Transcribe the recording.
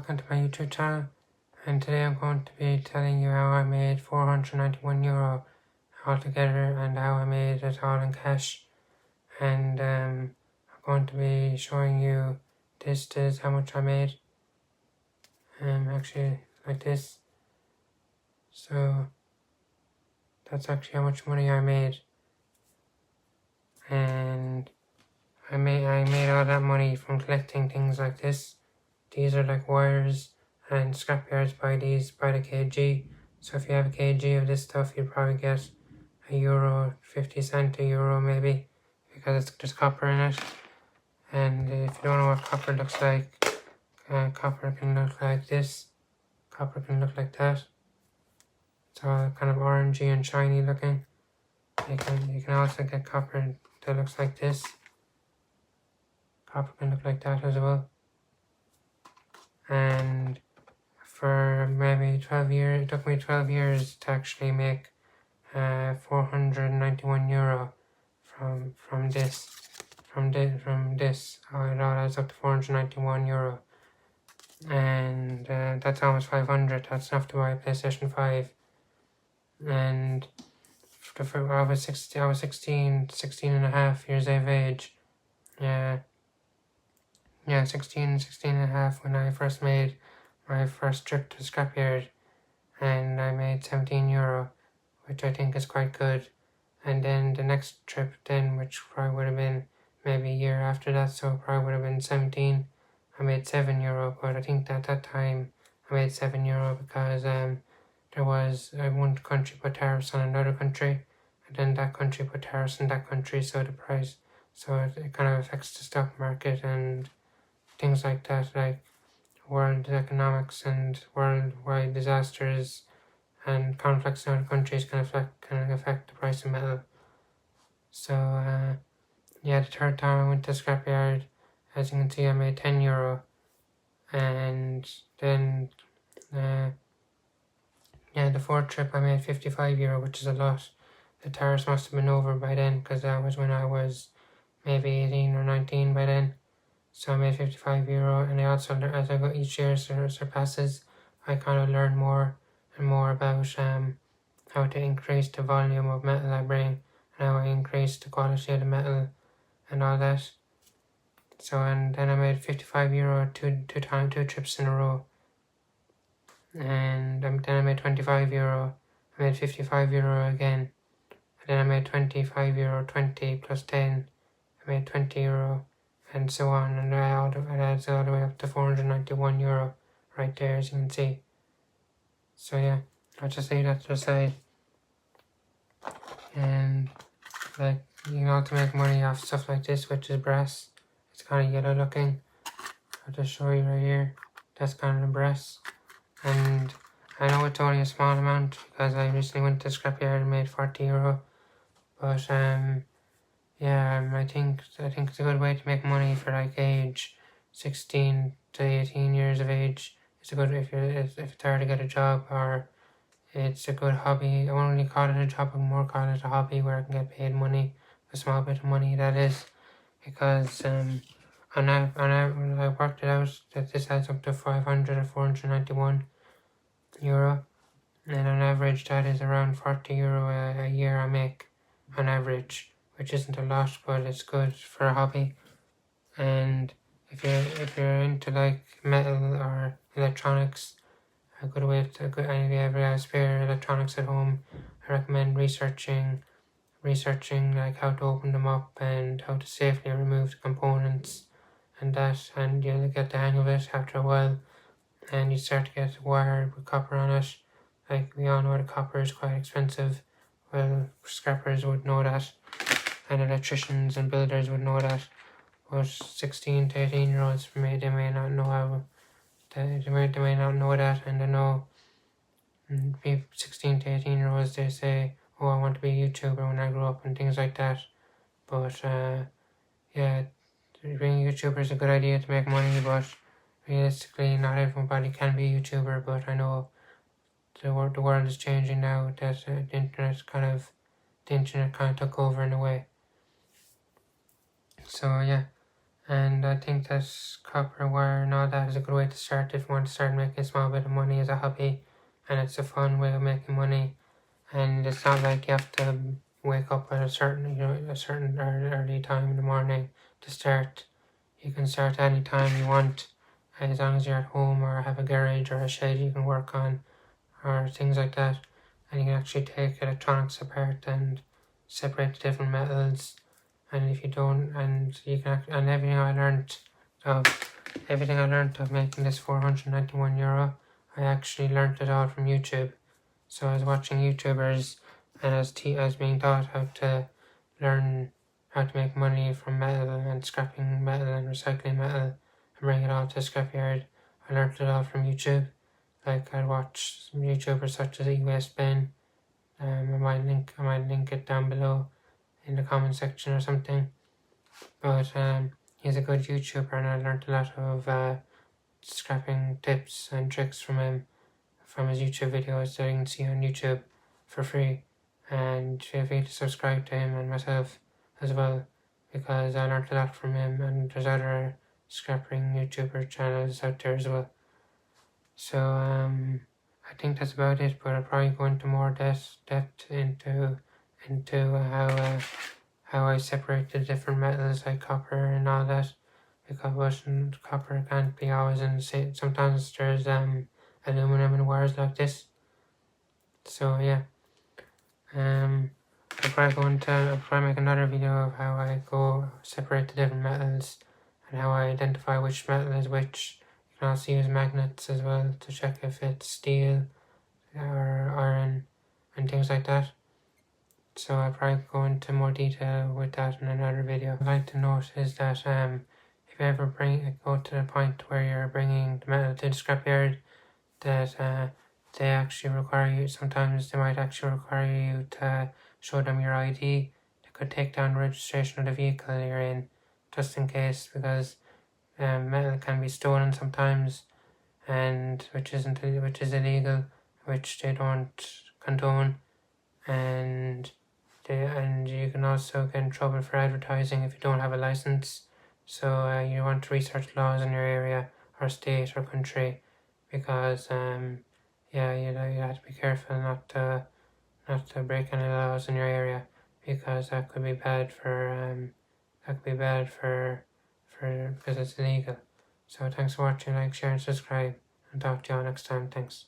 welcome to my YouTube channel, and today I'm going to be telling you how I made €491 altogether and how I made it all in cash. And I'm going to be showing you this is how much I made, actually like this. So that's actually how much money I made, and I made all that money from collecting things like this. These are like wires, and scrapyards buy these by the kg. So if you have a kg of this stuff, you'd probably get €1, 50 cents, €1 maybe, because there's copper in it. And if you don't know what copper looks like, copper can look like this. Copper can look like that. It's all kind of orangey and shiny looking. You can also get copper that looks like this. Copper can look like that as well. And for maybe 12 years, it took me 12 years to actually make €491 from this. It all adds up to €491, and that's almost 500. That's enough to buy a PlayStation 5. And I was 16 and a half years of age. Yeah, 16 and a half when I first made my first trip to the scrapyard, and I made €17, which I think is quite good. And then the next trip then, which probably would have been maybe a year after that, so probably would have been 17, I made €7, but I think that that time I made €7 because there was one country put tariffs on another country, and then that country put tariffs on that country, so the price, so it kind of affects the stock market and things like that, like world economics and worldwide disasters and conflicts in other countries can affect the price of metal. So yeah, the third time I went to the scrapyard, as you can see, I made €10, and then the fourth trip I made €55, which is a lot. The tariffs must have been over by then, because that was when I was maybe 18 or 19 by then. So I made €55, and I also, as I go each year surpasses, I kind of learn more and more about how to increase the volume of metal I bring, and how I increase the quality of the metal and all that. So, and then I made €55 two trips in a row, and then I made €25. I made €55 again, and then I made €25, 20 plus 10, I made €20. And so on, and it adds all the way up to €491 right there, as you can see. So yeah, I'll just leave that to the side. And like, you can also make money off stuff like this, which is brass. It's kind of yellow looking. I'll just show you right here. That's kind of the brass. And I know it's only a small amount because I recently went to the scrapyard and made €40. But yeah, I think it's a good way to make money for like age 16 to 18 years of age. It's a good if it's hard to get a job, or it's a good hobby. I won't really call it a job, but more call it a hobby where I can get paid money, a small bit of money that is, because when I worked it out that this adds up to 500 or €491, and on average that is around €40 a year I make on average, which isn't a lot, but it's good for a hobby. And if you're into like metal or electronics, a good way to and if you ever have spare electronics at home, I recommend researching like how to open them up and how to safely remove the components and that, and you'll get the hang of it after a while, and you start to get wire with copper on it. Like we all know that copper is quite expensive. Well, scrappers would know that, and electricians and builders would know that, but 16 to 18 year olds they may not know how. They may not know that, and they know 16 to 18 year olds, they say, "Oh, I want to be a YouTuber when I grow up," and things like that. But yeah, being a YouTuber is a good idea to make money, but realistically, not everybody can be a YouTuber. But I know the world is changing now. That the internet kind of took over in a way. So yeah, And I think that copper wire and all that is a good way to start if you want to start making a small bit of money as a hobby, and it's a fun way of making money. And it's not like you have to wake up at a certain early time in the morning to start. You can start any time you want, as long as you're at home or have a garage or a shed you can work on or things like that. And you can actually take electronics apart and separate the different metals. And if you don't, and you can, and everything I learned of making this €491, I actually learned it all from YouTube. So I was watching YouTubers, and I was being taught how to learn how to make money from metal and scrapping metal and recycling metal and bring it all to a scrapyard. I learned it all from YouTube. Like I'd watch some YouTubers such as E-Waste Bin. I might link it down below in the comment section or something. But he's a good YouTuber, and I learned a lot of scrapping tips and tricks from him, from his YouTube videos that you can see on YouTube for free. And feel free to subscribe to him and myself as well, because I learned a lot from him, and there's other scrapping YouTuber channels out there as well. So I think that's about it, but I'll probably go into more depth into how I separate the different metals like copper and all that, because copper can't be always in the same. Sometimes there's aluminum in wires like this. So yeah, I'll probably make another video of how I go separate the different metals and how I identify which metal is which. You can also use magnets as well to check if it's steel or iron and things like that. So I'll probably go into more detail with that in another video. I'd like to note is that if you ever go to the point where you're bringing the metal to the scrapyard, that they actually require you, sometimes they might actually require you to show them your ID. They could take down the registration of the vehicle you're in, just in case, because metal can be stolen sometimes, and which is illegal, which they don't condone, and you can also get in trouble for advertising if you don't have a license. So you want to research laws in your area or state or country, because you have to be careful not to break any laws in your area, because that could be bad for because it's illegal. So thanks for watching, like, share and subscribe, and talk to you all next time. Thanks.